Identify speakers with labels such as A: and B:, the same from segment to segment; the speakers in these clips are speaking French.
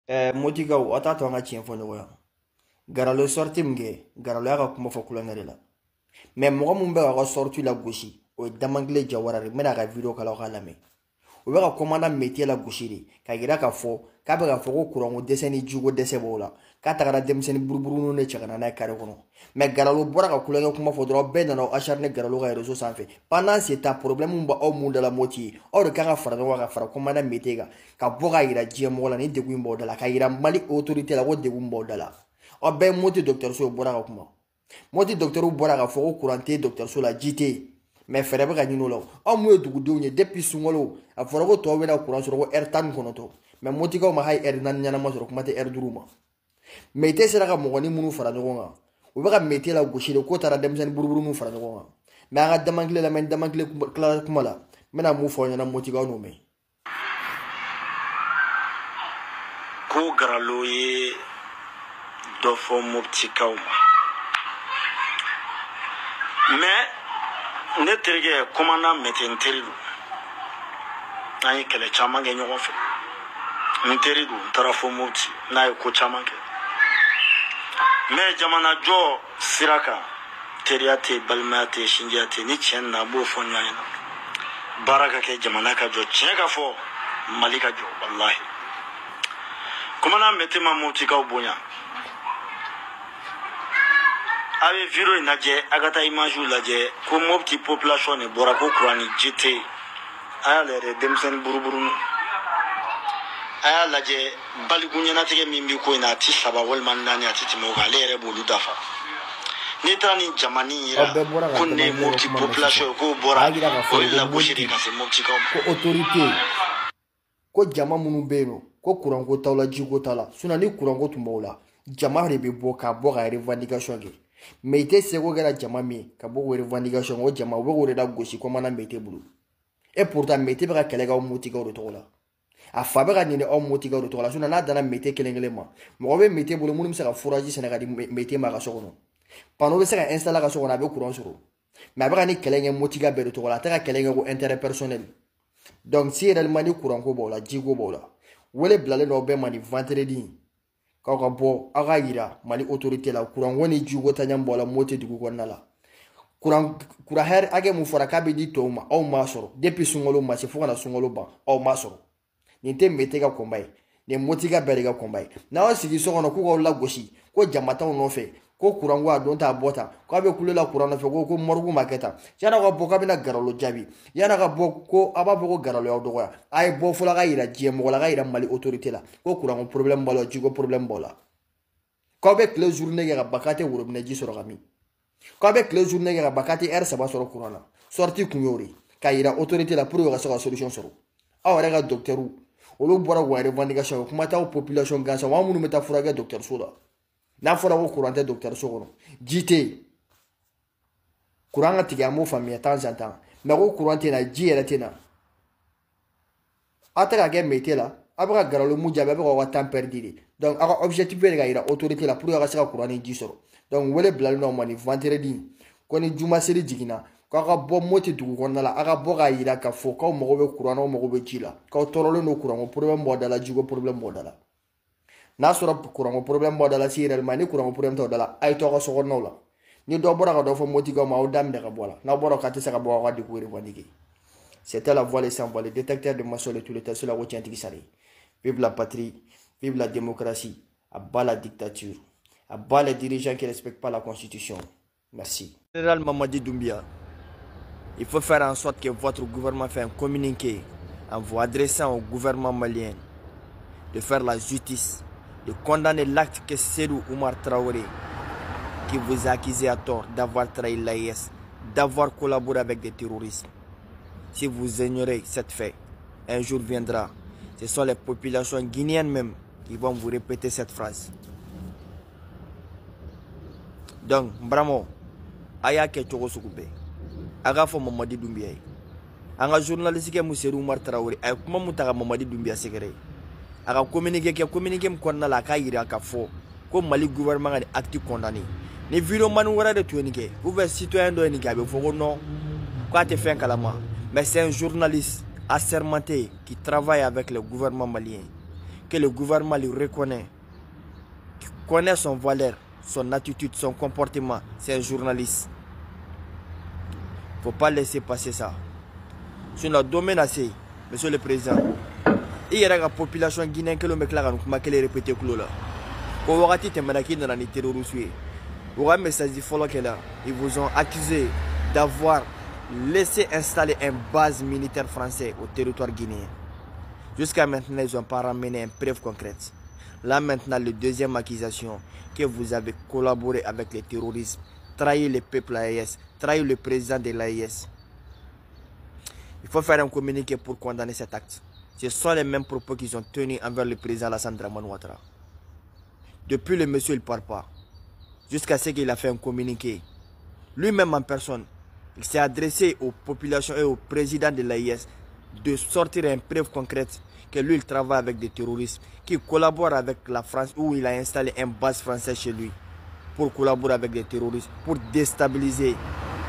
A: Motigaw ata to nga chien fo nyoya garalo sorti mge garalo ya kuma fo kulangere la mais mo mun be ga sorti la goshi o damangle jawarare mena ga video kala kala me o be ga commanda métier la goshi de ka gira ka fo ka be ga fo ko kurango deseni jugo dese bola ka tagara demseni burburu no ne chagana na kare kono mais garalo bora ka kulanga kuma fo dro be na acharne garalo ga réseau sanfé pendant ce temps problème mba o munda la moti o de ka fara no ga fara commanda métier ga ka boga ira jie mo la ni de gumbo dala ka ira mali autorité la wo de gumbo dala o be moti docteur so bora ka kuma moti docteur bora ka fo ko couranté docteur so la jité mais fere be ga nyino lo o mu edugu de onye depuis sungolo a fora ko to be na courant so ko R10 kono to mais moti ko ma hay R9 nyana ma so ko mate R duruma métier sera ka mogoni munu fara ngonga o be ka métier la goshi de ko tara demsen burburu nu fara ngonga mais aga damangle la men damangle kala kuma la mena mu fo nyana moti ga no me
B: ko garalo ye do fo mopti kauma mais ne terige commandant métier teridu ay kele chama ge nyogon fe teridu tarafo mopti na ko chama ke mais jamana jo siraka teriate balmate shinjate ni chen na bo fo nyana baraka ke jamana ka jo chega fo malika jo wallahi commandant métier ma mopti ka bonya avec viro naje agata image laje ko mopti population ne bora ko kurani jite aya le demsen buruburu aya laje baligunya na tege mimbi ko ina ti saba wal man nani atiti mo gale re bolu dafa ni tani jamani ira ko ne mopti population ko bora ko la boshiri ka se mopti ko
A: autorité ko jama munu beno ko kurango tawla jigo tala suna ni kurango tumbola jama rebe boka boga revendication ge métier sego gara jama mi ka bo revendication o jama wo da goshi ko mana métier bulu et pourtant métier ba kele ga moti ga to la a fa ba ni o moti ga to la suna na dana métier kelengele ma mo be métier bulu munum se ka fourager sénégal di métier ma ga sokono pano be se ka installer ga sokono be courant suru mais ba ni kelenge moti ga be to la ta ka kelenge ko intérêt personnel donc si réellement ni courant ko bola jigo bola wole blale no be mani vendredi ka bo aga yira mali autorité la courant woni jugo tanyam bola moti dugu ko nala courant her age mu fora ka be di to ma o ma soro depuis sungolo ma se fona sungolo ba o ma soro ni te mete ga kombay ne moti ga bere ga kombay na o sigi so kono ko la goshi ko jamata no fe ko courant wa don ta bota ko be kulela courant no fe ko morgu maketa yana ko boka bina garalo jabi yana ka boko aba boko garalo ya doya ay bo fula ga ira jie mo la ga ira mali autorité la ko courant problème bolo jigo problème bola ko be clé journée ga bakate wuro bina ji soro gami ko be clé journée ga bakate r saba soro courant la sorti kunyori ka ira autorité la pour ga soro solution soro awara ga docteur o lo bora wa revendication kuma ta population gansa wa munu meta fura ga docteur soda na fora ko courant docteur sokono jité courant ati ga mo famille temps en temps mais ko courant na jiera tena ataka ga métier la abra garalo mu jabe ko wa temps perdu donc aka objectif be ga ira autorité la pour ga saka courant ni jisoro donc wele blal no mani vendredi ko ni juma seri jigina ko aka bo moti dugu ko na la aka bo ga ira ka fo ko mo be courant no mo be jila ko torolo no courant mo problème modala jigo problème modala na sura courant problème modala si réellement ni courant problème to dala ay to ko so no la ni do bora ko do fo moti go ma o dambe ka bola na bora ka tisa ka bo wa di ko revendiquer. C'était la voix les sans voix, le détecteur de maçon de tous les temps sur la route anti-guissari. Vive la patrie, vive la démocratie, à bas la dictature, à bas les dirigeants qui ne respectent pas la constitution. Merci. Général Mamadi Doumbia, il faut faire en sorte que votre gouvernement fasse un communiqué en vous adressant au gouvernement malien de faire la justice, de condamner l'acte que Serou Oumar Traoré, qui vous a accusé à tort d'avoir trahi l'AIS, d'avoir collaboré avec des terroristes. Si vous ignorez cette fait, un jour viendra. Ce sont les populations guinéennes même qui vont vous répéter cette phrase. Donc, bravo. Aya ke chogo sukube. Aga fo Mamadi Doumbia. Anga journaliste ke Serou Oumar Traoré. Ay kuma mutaka Mamadi Doumbia sekere. Aga communiquer mkonna la ka yira ka fo. Ko Mali gouvernement a acte condamné. Ni vidéo manu wara de tuenike. Vous êtes citoyen do ni gabe fo non. Quoi te fait kalama? Mais c'est un journaliste assermenté qui travaille avec le gouvernement malien, que le gouvernement le reconnaît, qui connaît son valeur, son attitude, son comportement, c'est un journaliste. Il ne faut pas laisser passer ça. Sur le domaine assez, monsieur le président, il y a la population guinéenne qui est répétée. Ils vous ont accusé d'avoir laissé installer une base militaire française au territoire guinéen. Jusqu'à maintenant, ils n'ont pas ramené une preuve concrète. Là maintenant, la deuxième accusation, que vous avez collaboré avec les terroristes, trahi le peuple AES, trahi le président de l'AES. Il faut faire un communiqué pour condamner cet acte. Ce sont les mêmes propos qu'ils ont tenus envers le président Alassane Dramane Ouattara. Depuis, le monsieur, il ne parle pas. Jusqu'à ce qu'il a fait un communiqué. Lui-même en personne, il s'est adressé aux populations et au président de l'AIS de sortir une preuve concrète que lui, il travaille avec des terroristes, qui collaborent avec la France, où il a installé une base française chez lui pour collaborer avec des terroristes, pour déstabiliser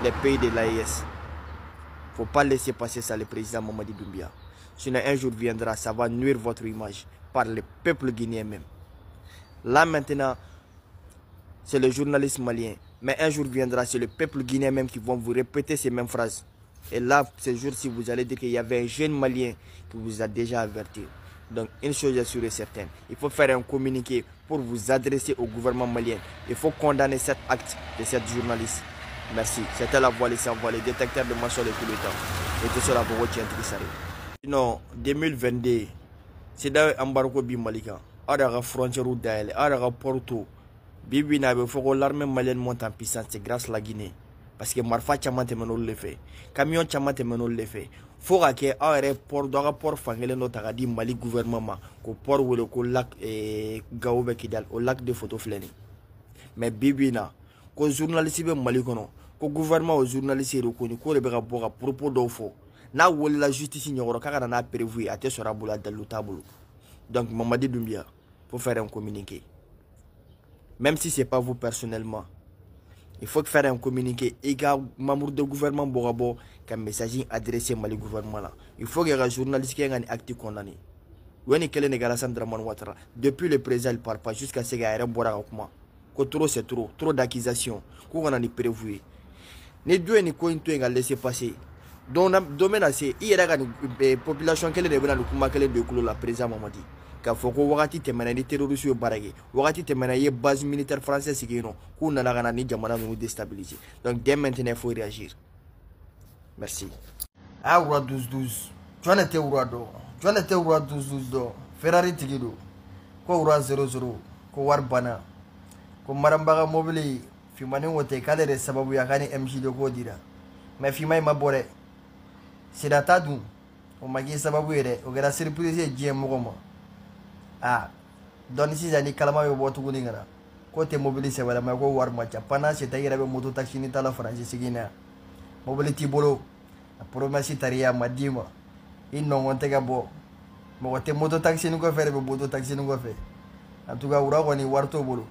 A: les pays de l'AIS. Il ne faut pas laisser passer ça, le président Mamadi Doumbia. Sinon, un jour viendra, ça va nuire votre image par le peuple guinéen même. Là maintenant, c'est le journaliste malien. Mais un jour viendra, c'est le peuple guinéen même qui vont vous répéter ces mêmes phrases. Et là, ce jour-ci, vous allez dire qu'il y avait un jeune malien qui vous a déjà averti. Donc, une chose est sûre et certaine. Il faut faire un communiqué pour vous adresser au gouvernement malien. Il faut condamner cet acte de cette journaliste. Merci. C'était la voix, les sans voix, les détecteurs de mensonges de tout le temps. Et tout cela pour votre intérêt. Sinon, 2022, c'est dans l'embargo Bimalika. À la frontière d'Aïl, à la Porto. Bibi n'a pas fait l'armée malienne monte en puissance, c'est grâce à la Guinée. Parce que Marfa Chamante Menol le fait. Camion Chamante Menol le fait. Faut que un port port fangele notara di Mali gouvernement ko port wele ko lac Gaoube Kidal au lac de Photofleni. Mais Bibi na ko journaliste be Mali kono ko gouvernement au journaliste reconnu ko le bera boka propos do fo. Na wole la justice nyoro kaka na prévu ate sera boula dans le tableau. Donc Mamadi Doumbia faut faire un communiqué. Même si ce n'est pas vous personnellement, il faut faire un communiqué. Et que membre du gouvernement Borabo, qu'un message adressé au gouvernement là. Il faut que les journalistes qui aient un acte condamné. Depuis le président, il ne parle pas jusqu'à ce qu'il y ait un bon moi. Trop c'est trop d'accusations. Qu'on a prévu. Les deux ni quoi ils ont laissé passer. Dans le domaine assez, il y a une population qui est de la président Mamadi. Ka foko wakati temena ni terroriste yo barage wakati temena ye base militaire française sigeno ku na la ni jamana nous déstabiliser. Donc dès maintenant il faut réagir. Merci. Ah oura 12-12 tu était oura do tu était oura 12-12 do Ferrari tigido ko oura 0-0 ko war bana ko marambaga mobile fi mani wote kale de sababu ya kani MJ de ko dira mais fi mai mabore c'est data dum o magi sababu ere o gara surprise je mo ah donc si j'ai dit kalama yo botu guningana côté mobilité wala ma go war macha pana c'est tagira be moto taxi ni tala france sigina mobility bolo la promesse taria madima inno wonte gabo mo wote moto taxi ni go fere be moto taxi ni go fe en tout cas ura woni warto bolo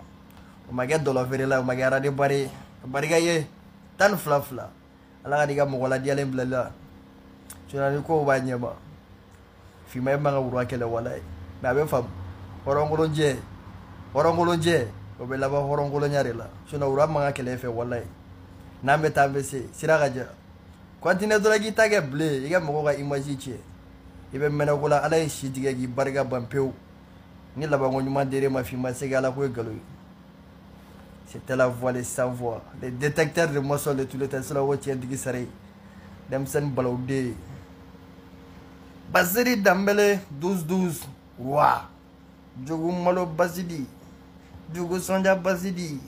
A: o maga do la fere la maga ra de bari ga ye tan flafla ala diga mo wala dialem blala tu na ko ba nyaba fi may ma ura kele wala mais avec femme horongolo je o be laba horongolo nyare la suna ura manga kele fe wallahi nambe tambe se siraga ja continue do la gita ge blé iga mo ga image ci ibe mena ko la ala shi tige gi barga bampeu ni laba ngoni ma dere ma fi ma segala ko galo. C'était la voix, les sans voix, les détecteurs de mensonges de tous les temps, cela va tirer du saré. Demsen Balaudé. Basiri Dambele 12-12. Ouah. Djougou Malo Basidi. Djougou Sonja Basidi.